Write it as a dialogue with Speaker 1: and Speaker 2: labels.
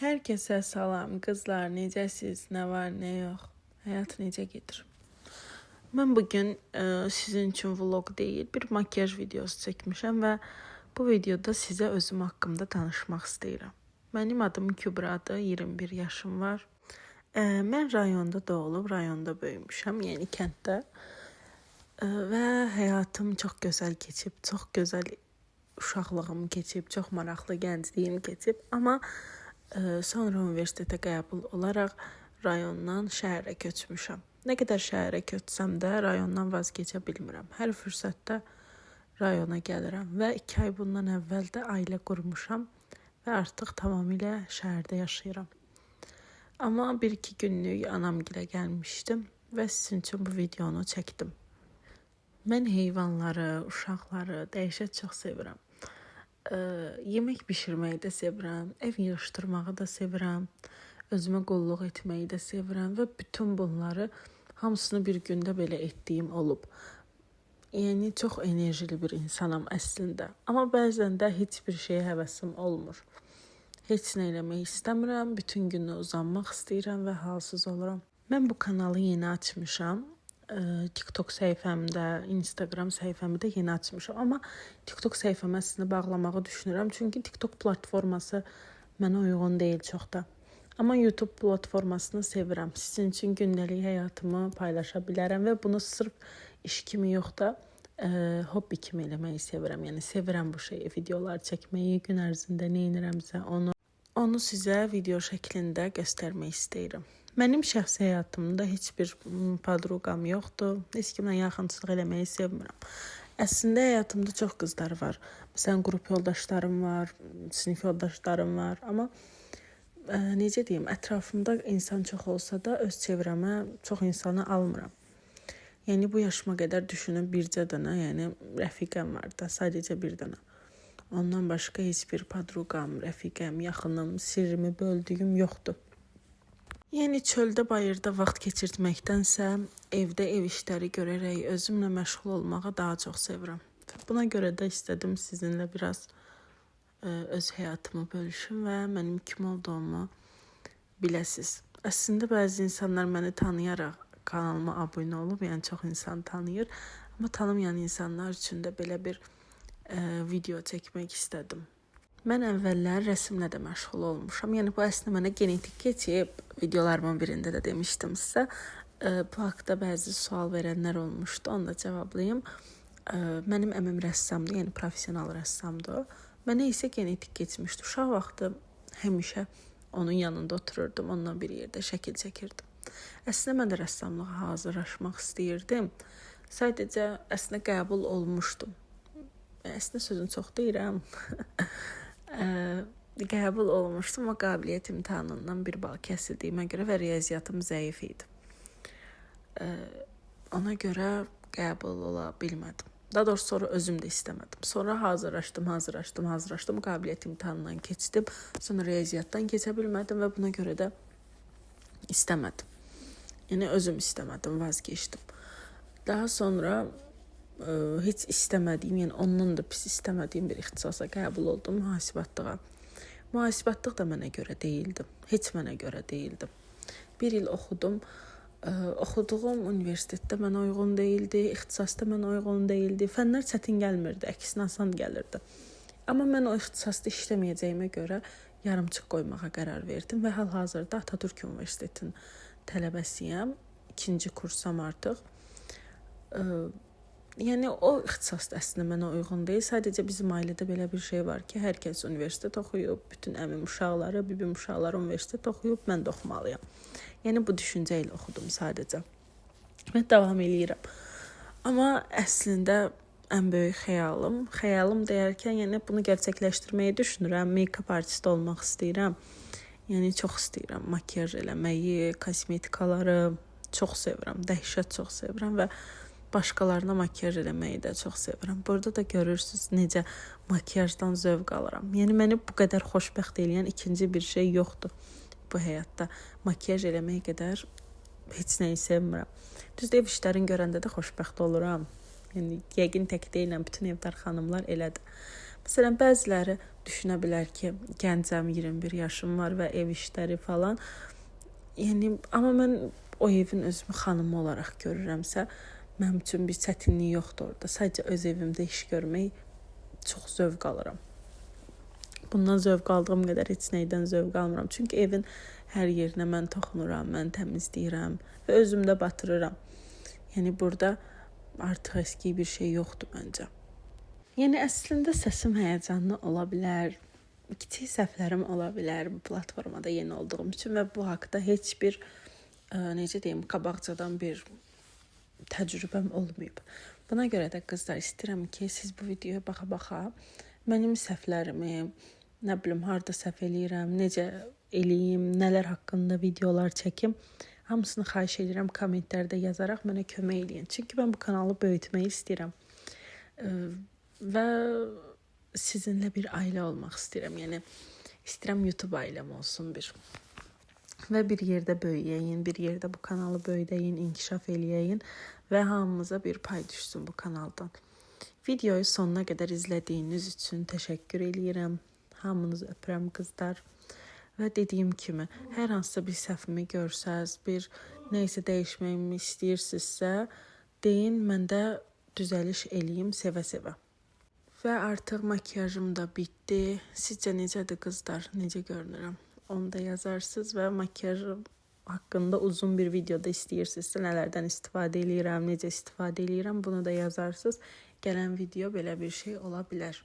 Speaker 1: Herkese salam kızlar, necəsiz, nə var, nə yox, həyat necə gedir? Mən bugün sizin üçün vlog deyil, bir makyaj videosu çəkmişəm və bu videoda sizə özüm haqqımda danışmaq istəyirəm. Mənim adım Kübradır, 21 yaşım var. Mən rayonda doğulub, rayonda böyümüşəm, yəni kənddə. Və həyatım çox gözəl keçib, çox gözəl uşaqlığım keçib, çox maraqlı gəncliyim keçib, amma sonra universitetə qəbul olaraq rayondan şəhərə köçmüşəm. Nə qədər şəhərə köçsəm də rayondan vazgeçə bilmirəm. Hər fürsətdə rayona gəlirəm və 2 ay bundan əvvəl də ailə qurmuşam və artıq tamamilə şəhərdə yaşayıram. Amma 1-2 günlük anamgilə gəlmişdim və sizin üçün bu videonu çəkdim. Mən heyvanları, uşaqları dəhşət çox sevirəm. Yemək bişirməyi də sevirəm, ev yığışdırmağı da sevirəm, özümə qulluq etməyi də sevirəm və bütün bunları hamısını bir gündə belə etdiyim olub. Yəni çox enerjili bir insanam əslində, amma bəzən də heç bir şeyə həvəsim olmur. Heç nə eləmək istəmirəm, bütün günü uzanmaq istəyirəm və halsız oluram. Mən bu kanalı yeni açmışam. TikTok səhifəmdə, Instagram səhifəmdə yeni açmışam. Amma TikTok səhifəmə əslində bağlamağı düşünürəm. Çünki TikTok platforması mənə uyğun deyil çox da. Amma YouTube platformasını sevirəm. Sizin üçün gündəlik həyatımı paylaşa bilərəm və bunu sırf iş kimi yox da hobbi kimi eləməyi sevirəm. Yəni sevirəm bu şeyi, videolar çəkməyi, gün ərzində nə edirəmsə onu sizə video şəklində göstərmək istəyirəm. Mənim şəxsi həyatımda heç bir podruqam yoxdur. Heç kimlə yaxınçılıq eləməyi sevmirəm. Əslində həyatımda çox qızlar var. Məsələn, qrup yoldaşlarım var, sinif yoldaşlarım var. Amma necə deyim, ətrafımda insan çox olsa da öz çevrəmə çox insanı almıram. Yəni bu yaşıma qədər düşünün bircə dənə, yəni rəfiqəm var da, sadəcə bir dənə. Ondan başqa heç bir podruqam, rəfiqəm, yaxınım, sirrimi böldüyüm yoxdur. Yəni çöldə, bayırda vaxt keçirtməkdənsə, evdə ev işləri görərək özümlə məşğul olmağı daha çox sevirəm. Buna görə də istədim sizinlə biraz öz həyatımı bölüşüm və mənim kim olduğumu biləsiz. Əslində bəzi insanlar məni tanıyaraq kanalıma abunə olub, yəni çox insan tanıyır. Amma tanımayan insanlar üçün də belə bir video çəkmək istədim. Mən əvvəllər rəsmlə də məşğul olmuşam. Yəni bu əslində mənə genetik keçib. Videolarımın birində də demişdim sizə. Bu haqda bəzi sual verənlər olmuşdu. Onu da cavablayım. Mənim əmim rəssamdır, yəni professional rəssamdır. Mənə isə genetik keçmişdi. Uşaq vaxtı həmişə onun yanında otururdum, onunla bir yerdə şəkil çəkirdim. Əslində mən də rəssamlığa hazırlaşmaq istəyirdim. Sadəcə əslində qəbul olmuşdum. Əslində sözün çox deyirəm. Qəbul olmuşdum, amma qabiliyyət imtahanından 1 bal kəsildiyimə görə və riyaziyyatım zəif idi. Ona görə qəbul ola bilmədim. Daha doğrusu sonra özüm də istəmədim. Sonra hazırlaşdım, qabiliyyət imtahanından keçdim. Sonra riyaziyyatdan keçə bilmədim və buna görə də istəmədim. Yəni özüm istəmədim, vazgeçdim. Daha sonra heç istəmədiyim, yəni ondan da pis istəmədiyim bir ixtisasa qəbul oldum, mühasibatlığa. Mühasibatlıq da mənə görə deyildi. Heç mənə görə deyildi. 1 il oxudum. Oxuduğum universitetdə mənə uyğun deyildi, ixtisasda mənə uyğun deyildi. Fənlər çətin gəlmirdi, əksinə asan gəlirdi. Amma mən o ixtisasda işləməyəcəyimə görə yarımçıq qoymağa qərar verdim və hal-hazırda Atatürk Universitetinin tələbəsiyəm. 2-ci kursam artıq. Yəni o ixtisas da əslində mənə uyğun deyil. Sadəcə bizim ailədə belə bir şey var ki, hər kəs universitet oxuyub, bütün əmim uşaqları, bibim uşaqları universitet oxuyub, mən də oxumalıyam. Yəni bu düşüncə ilə oxudum sadəcə. Və davam eləyirəm. Amma əslində ən böyük xəyalım deyərkən, yəni bunu gerçəkləşdirməyi düşünürəm. Make-up artisti olmaq istəyirəm. Yəni çox istəyirəm makyaj eləməyi, kosmetikaları çox sevirəm, dəhşət çox sevirəm və başqalarına makyaj eləməyi də çox sevirəm. Burada da görürsünüz necə makyajdan zövq alıram. Yəni məni bu qədər xoşbəxt eləyən ikinci bir şey yoxdur bu həyatda. Makyaj eləmək qədər heç nəyi sevmirəm. Düzdür, ev işlərini görəndə də xoşbəxt oluram. Yəni yəqin tək deyiləm, bütün evdar xanımlar elədir. Məsələn, bəziləri düşünə bilər ki, gəncəm, 21 yaşım var və ev işləri falan. Yəni, amma mən o evin özümü xanımı olaraq görürəmsə, mənim üçün bir çətinlik yoxdur orada. Sadəcə öz evimdə iş görmək çox zövq alıram. Bundan zövq aldığım qədər heç nəydən zövq almıram. Çünki evin hər yerinə mən toxunuram, mən təmizləyirəm və özümdə batırıram. Yəni, burada artıq eski bir şey yoxdur məncə. Yəni, əslində səsim həyəcanlı ola bilər, kiçik səhvlərim ola bilər bu platformada yeni olduğum üçün və bu haqda heç bir, necə deyim, qabaqcadan bir təcrübəm olmayıb. Buna görə də qızlar istəyirəm ki, siz bu videoya baxa-baxa mənim səhvlərimi, nə bilim, harda səhv eləyirəm, necə eləyim, nələr haqqında videolar çəkim, hamısını xahiş edirəm kommentlərdə yazaraq mənə kömək eləyin. Çünki mən bu kanalı böyütmək istəyirəm. Və sizinlə bir ailə olmaq istəyirəm. Yəni, istəyirəm YouTube ailəm olsun bir. Və bir yerdə böyüyəyin, bir yerdə bu kanalı böyüdəyin, inkişaf eləyəyin və hamımıza bir pay düşsün bu kanaldan. Videoyu sonuna qədər izlədiyiniz üçün təşəkkür eləyirəm. Hamınızı öpürəm qızlar. Və dediyim kimi, hər hansısa bir səhvimi görsəz, bir neysə dəyişməyimi istəyirsinizsə, deyin, mən də düzəliş eləyim sevə-sevə. Və artıq makiyajım da bitdi. Sizcə necədir qızlar? Necə görünürəm? Onu da yazarsınız və makiyajım haqqında uzun bir videoda istəyirsinizsə, nələrdən istifadə eləyirəm, necə istifadə eləyirəm, bunu da yazarsınız. Gələn video belə bir şey ola bilər.